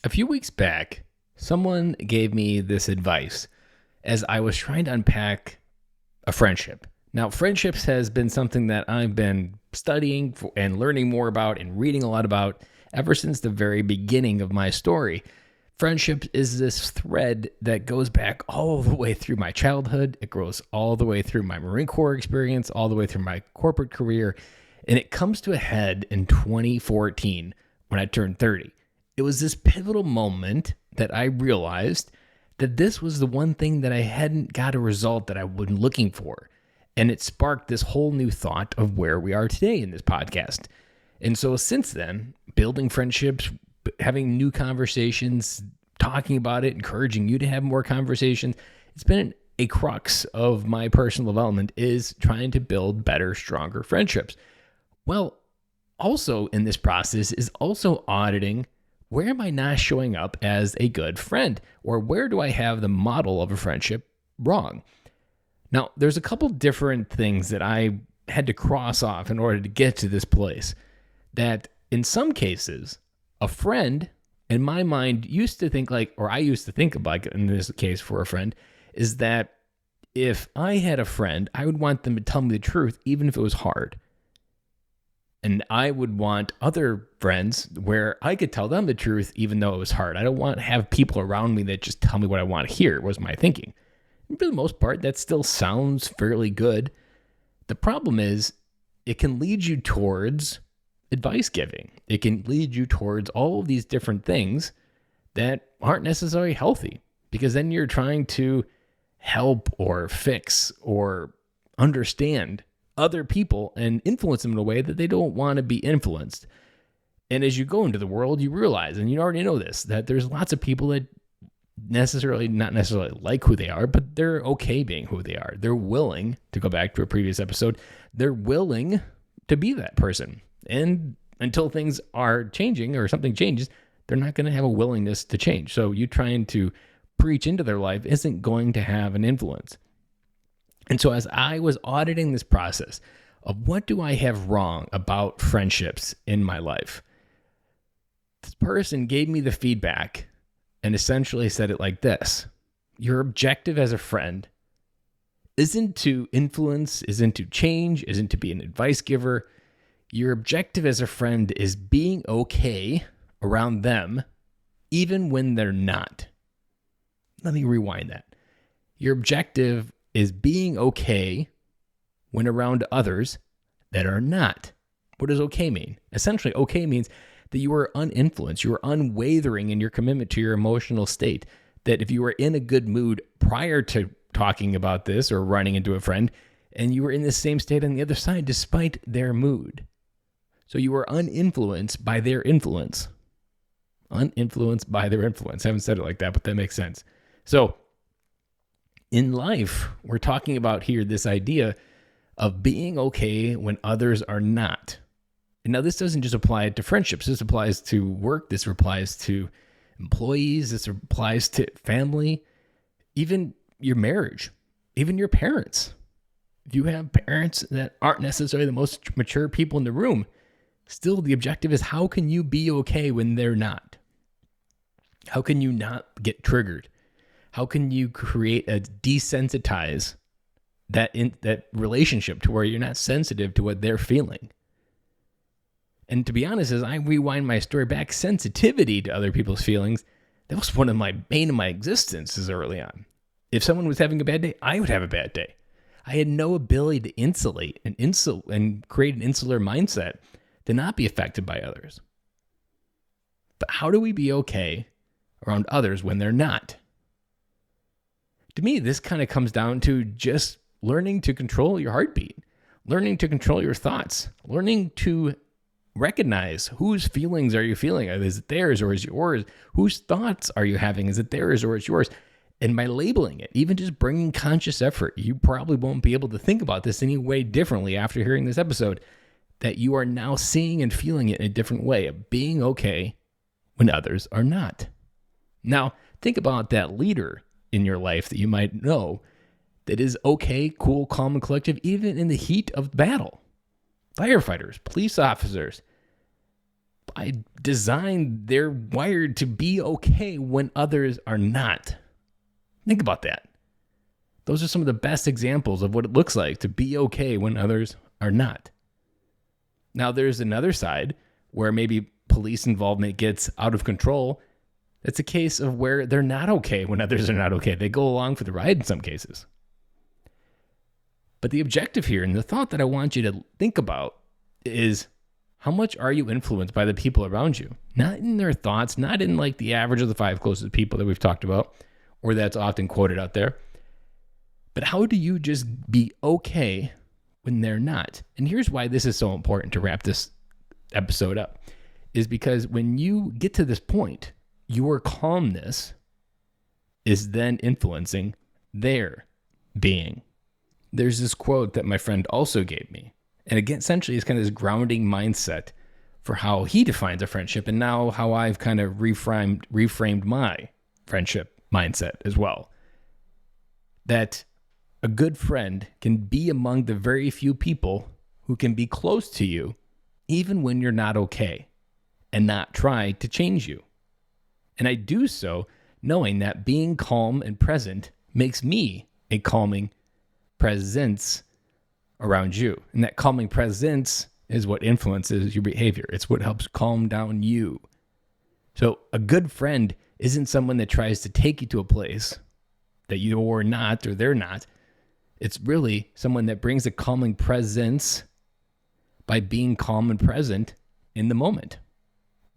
A few weeks back, someone gave me this advice as I was trying to unpack a friendship. Now, friendships has been something that I've been studying and learning more about and reading a lot about ever since the very beginning of my story. Friendship is this thread that goes back all the way through my childhood. It goes all the way through my Marine Corps experience, all the way through my corporate career, and it comes to a head in 2014 when I turned 30. It was this pivotal moment that I realized that this was the one thing that I hadn't got a result that I've been looking for. And it sparked this whole new thought of where we are today in this podcast. And so since then, building friendships, having new conversations, talking about it, encouraging you to have more conversations, it's been a crux of my personal development is trying to build better, stronger friendships. Well, also in this process is also auditing, where am I not showing up as a good friend? Or where do I have the model of a friendship wrong? Now, there's a couple different things that I had to cross off in order to get to this place. That in some cases, a friend, in my mind, used to think like, or I used to think about, in this case for a friend, is that if I had a friend, I would want them to tell me the truth, even if it was hard. And I would want other friends where I could tell them the truth, even though it was hard. I don't want to have people around me that just tell me what I want to hear, was my thinking. And for the most part, that still sounds fairly good. The problem is, it can lead you towards advice giving. It can lead you towards all of these different things that aren't necessarily healthy, because then you're trying to help or fix or understand other people and influence them in a way that they don't want to be influenced. And as you go into the world, you realize, and you already know this, that there's lots of people that not necessarily like who they are, but they're okay being who they are. They're willing, to go back to a previous episode, they're willing to be that person. And until things are changing or something changes, they're not going to have a willingness to change. So you trying to preach into their life isn't going to have an influence. And so as I was auditing this process of what do I have wrong about friendships in my life, this person gave me the feedback and essentially said it like this: your objective as a friend isn't to influence, isn't to change, isn't to be an advice giver. Your objective as a friend is being okay around them, even when they're not. Let me rewind that. Your objective is being okay when around others that are not. What does okay mean? Essentially, okay means that you are uninfluenced, you are unwavering in your commitment to your emotional state. That if you were in a good mood prior to talking about this or running into a friend, and you were in the same state on the other side despite their mood. So you are uninfluenced by their influence. Uninfluenced by their influence. I haven't said it like that, but that makes sense. So in life, we're talking about here this idea of being okay when others are not. And now this doesn't just apply to friendships. This applies to work. This applies to employees. This applies to family, even your marriage, even your parents. If you have parents that aren't necessarily the most mature people in the room, still the objective is, how can you be okay when they're not? How can you not get triggered? How can you create a desensitize that relationship to where you're not sensitive to what they're feeling? And to be honest, as I rewind my story back, sensitivity to other people's feelings, that was one of my bane of my existences early on. If someone was having a bad day, I would have a bad day. I had no ability to insulate and create an insular mindset to not be affected by others. But how do we be okay around others when they're not? To me, this kind of comes down to just learning to control your heartbeat, learning to control your thoughts, learning to recognize whose feelings are you feeling. Is it theirs or is it yours? Whose thoughts are you having? Is it theirs or is it yours? And by labeling it, even just bringing conscious effort, you probably won't be able to think about this any way differently after hearing this episode, that you are now seeing and feeling it in a different way of being okay when others are not. Now, think about that leader in your life that you might know that is okay, cool, calm, and collective, even in the heat of battle. Firefighters, police officers, by design, they're wired to be okay when others are not. Think about that. Those are some of the best examples of what it looks like to be okay when others are not. Now, there's another side where maybe police involvement gets out of control. It's a case of where they're not okay when others are not okay. They go along for the ride in some cases. But the objective here, and the thought that I want you to think about, is how much are you influenced by the people around you? Not in their thoughts, not in like the average of the 5 closest people that we've talked about, or that's often quoted out there. But how do you just be okay when they're not? And here's why this is so important to wrap this episode up, is because when you get to this point, your calmness is then influencing their being. There's this quote that my friend also gave me. And again, essentially, it's kind of this grounding mindset for how he defines a friendship, and now how I've kind of reframed my friendship mindset as well. That a good friend can be among the very few people who can be close to you, even when you're not okay, and not try to change you. And I do so knowing that being calm and present makes me a calming presence around you. And that calming presence is what influences your behavior. It's what helps calm down you. So a good friend isn't someone that tries to take you to a place that you're not or they're not. It's really someone that brings a calming presence by being calm and present in the moment.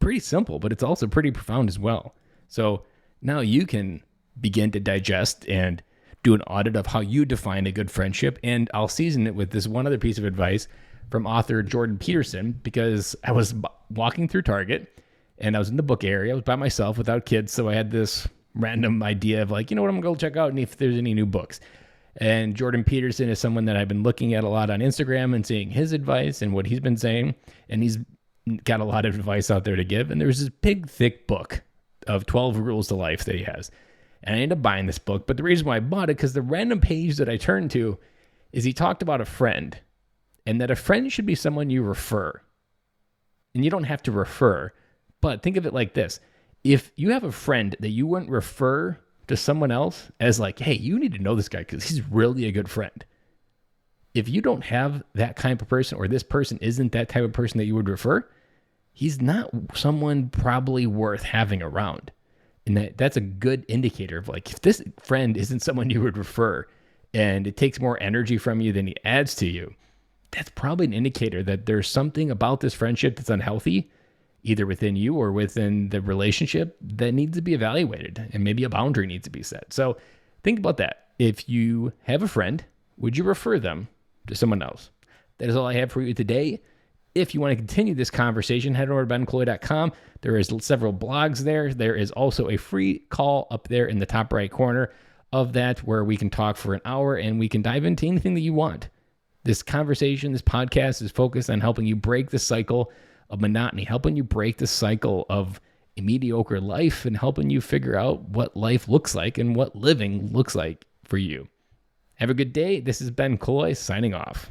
Pretty simple, but it's also pretty profound as well. So now you can begin to digest and do an audit of how you define a good friendship. And I'll season it with this one other piece of advice from author Jordan Peterson, because I was walking through Target and I was in the book area. I was by myself without kids. So I had this random idea of like, you know what, I'm going to go check out and if there's any new books. And Jordan Peterson is someone that I've been looking at a lot on Instagram and seeing his advice and what he's been saying. And he's got a lot of advice out there to give. And there's this big, thick book of 12 rules to life that he has. And I ended up buying this book. But the reason why I bought it, because the random page that I turned to is he talked about a friend, and that a friend should be someone you refer. And you don't have to refer, but think of it like this. If you have a friend that you wouldn't refer to someone else as like, hey, you need to know this guy because he's really a good friend. If you don't have that kind of person, or this person isn't that type of person that you would refer, he's not someone probably worth having around. And that's a good indicator of like, if this friend isn't someone you would refer and it takes more energy from you than he adds to you, that's probably an indicator that there's something about this friendship that's unhealthy, either within you or within the relationship, that needs to be evaluated, and maybe a boundary needs to be set. So think about that. If you have a friend, would you refer them to someone else? That is all I have for you today. If you want to continue this conversation, head over to bencloy.com. There is several blogs there. There is also a free call up there in the top right corner of that where we can talk for an hour and we can dive into anything that you want. This conversation, this podcast is focused on helping you break the cycle of monotony, helping you break the cycle of a mediocre life, and helping you figure out what life looks like and what living looks like for you. Have a good day. This is Ben Cloy signing off.